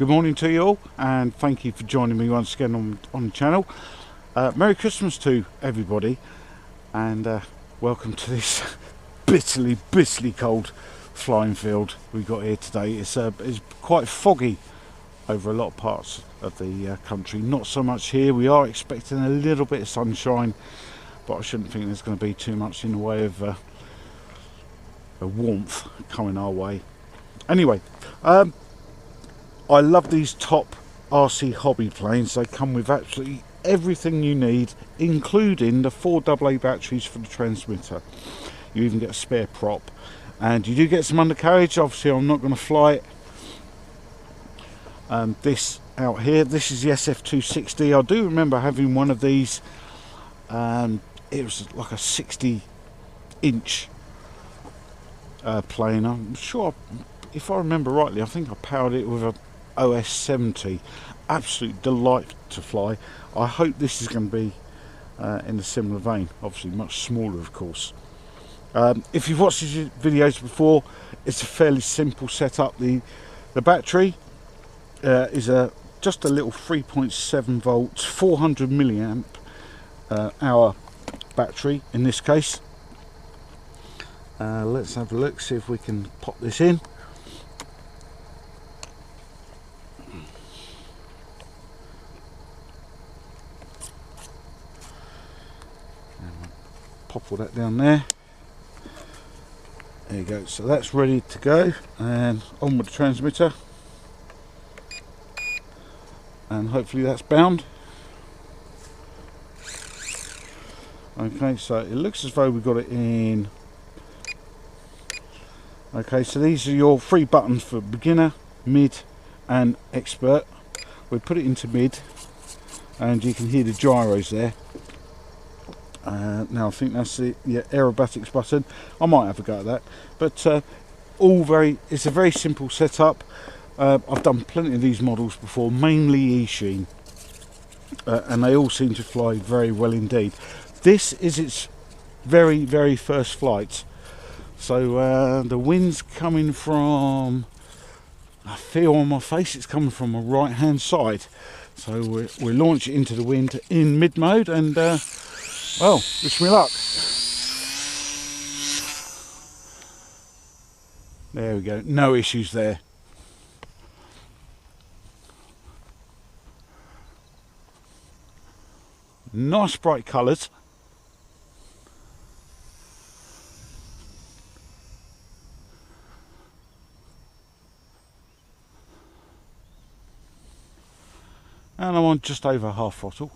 Good morning to you all, and thank you for joining me once again on the channel. Merry Christmas to everybody, and welcome to this bitterly cold flying field we got here today. It's quite foggy over a lot of parts of the country. Not so much here. We are expecting a little bit of sunshine, but I shouldn't think there's going to be too much in the way of a warmth coming our way. Anyway, I love these top RC hobby planes. They come with absolutely everything you need, including the 4 AA batteries for the transmitter. You even get a spare prop, and you do get some undercarriage. Obviously I'm not going to fly it. This out here, this is the SF260. I do remember having one of these. It was like a 60-inch plane. I'm sure, if I remember rightly, I think I powered it with a OS 70. Absolute delight to fly. I hope this is going to be in a similar vein. Obviously much smaller, of course. If you've watched these videos before, it's a fairly simple setup. The battery is just a little 3.7 volts 400 milliamp hour battery in this case. Let's have a look, see if we can pop this in. Pop all that down there. There you go. So that's ready to go, and on with the transmitter, and hopefully that's bound. Okay, so it looks as though we've got it in. Okay, so these are your 3 buttons for beginner, mid and expert. We put it into mid, and you can hear the gyros there. Now I think that's the aerobatics button. I might have a go at that, but it's a very simple setup. I've done plenty of these models before, mainly Eachine, and they all seem to fly very well indeed. This is its very first flight, so the wind's coming from, I feel on my face it's coming from a right hand side, so we'll launch it into the wind in mid mode, and well, wish me luck. There we go, no issues there. Nice bright colours. And I'm on just over half throttle.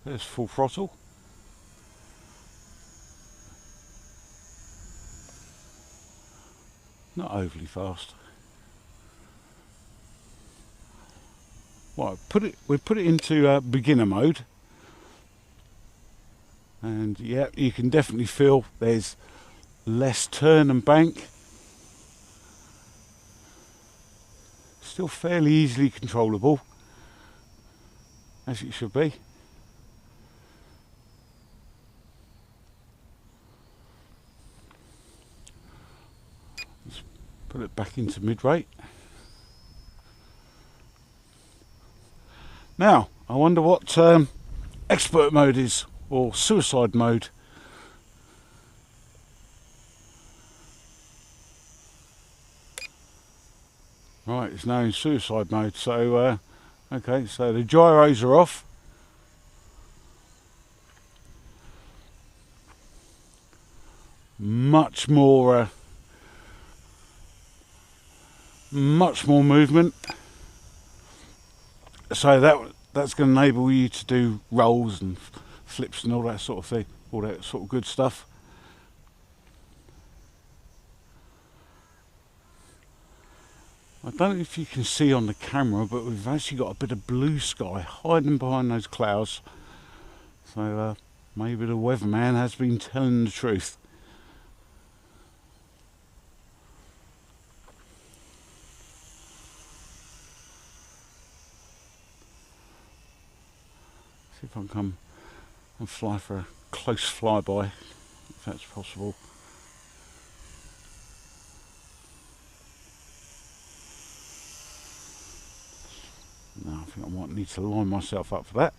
There's full throttle. Not overly fast. Well, we put it into beginner mode, and yeah, you can definitely feel there's less turn and bank. Still fairly easily controllable, as it should be. Let's put it back into mid-rate. Now, I wonder what expert mode is, or suicide mode. Right, it's now in suicide mode, so okay, so the gyros are off. Much more movement. So that's going to enable you to do rolls and flips and all that sort of thing, all that sort of good stuff. I don't know if you can see on the camera, but we've actually got a bit of blue sky hiding behind those clouds. So maybe the weatherman has been telling the truth. See if I can come and fly for a close flyby, if that's possible. No, I think I might need to line myself up for that.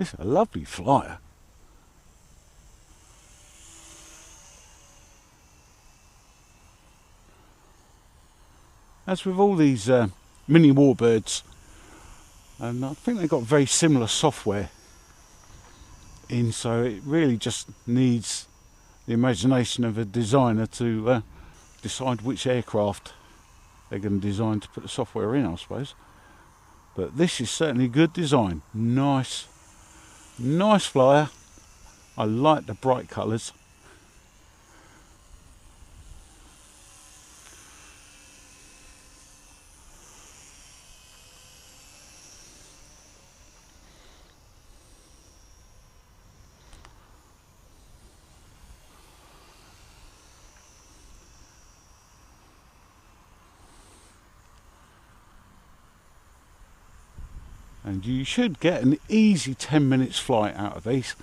It's a lovely flyer. As with all these mini warbirds, and I think they've got very similar software in, so it really just needs the imagination of a designer to decide which aircraft they're going to design to put the software in, I suppose. But this is certainly good design. Nice flyer. I like the bright colours. And you should get an easy 10 minutes flight out of these.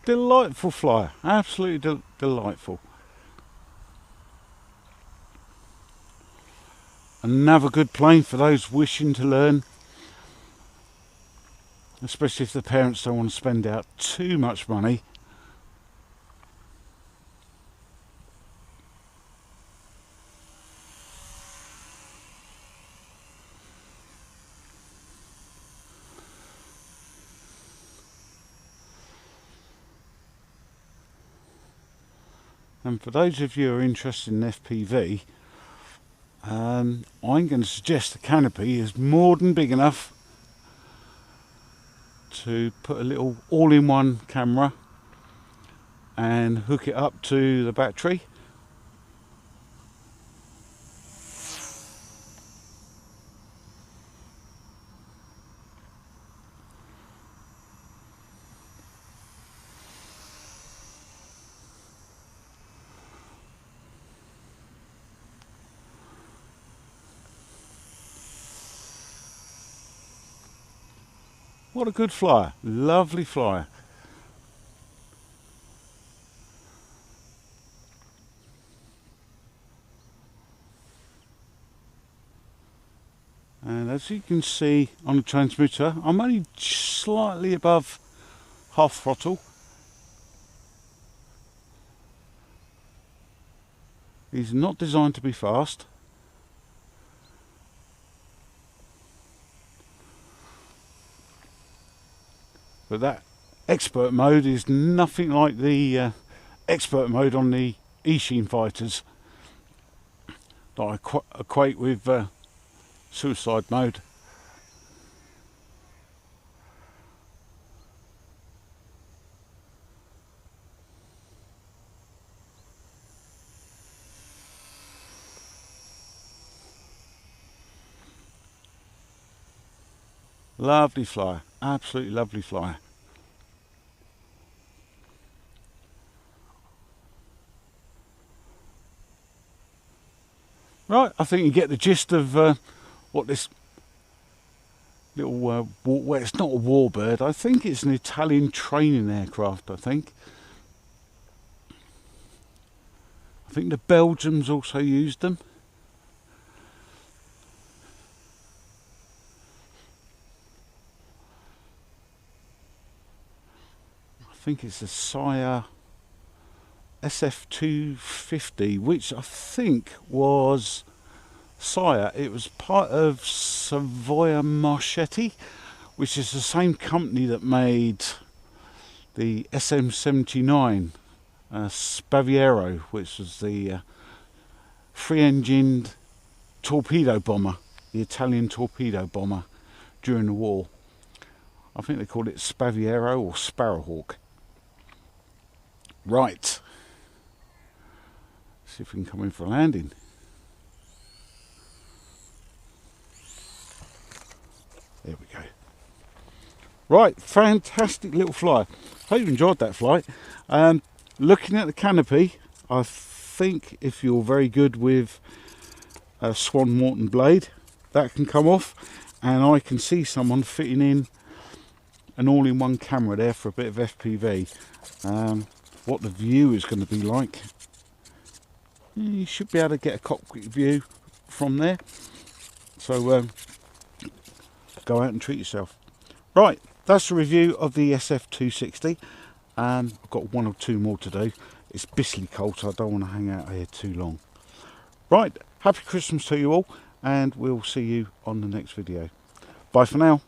Delightful flyer, absolutely delightful. Another good plane for those wishing to learn, especially if the parents don't want to spend out too much money. And for those of you who are interested in FPV, I'm going to suggest the canopy is more than big enough to put a little all-in-one camera and hook it up to the battery. What a good flyer, lovely flyer. And as you can see on the transmitter, I'm only slightly above half throttle. He's not designed to be fast. But that expert mode is nothing like the expert mode on the Eachine fighters that I equate with suicide mode. Lovely flyer, absolutely lovely flyer. Right, I think you get the gist of what this little, well, it's not a warbird, I think it's an Italian training aircraft, I think. think the Belgians also used them. I think it's a Sire SF260, which I think was Sire. It was part of Savoia Marchetti, which is the same company that made the SM79 Spaviero, which was the free-engined torpedo bomber, the Italian torpedo bomber during the war. I think they called it Spaviero or Sparrowhawk. Right, see if we can come in for a landing. There we go. Right, fantastic little fly. Hope you enjoyed that flight. Looking at the canopy, I think if you're very good with a Swan Morton blade, that can come off, and I can see someone fitting in an all-in-one camera there for a bit of FPV. What the view is going to be like, you should be able to get a cockpit view from there. So go out and treat yourself. Right, that's the review of the SF260. I've got one or two more to do. It's bitterly cold, so I don't want to hang out here too long. Right, happy Christmas to you all, and we'll see you on the next video. Bye for now.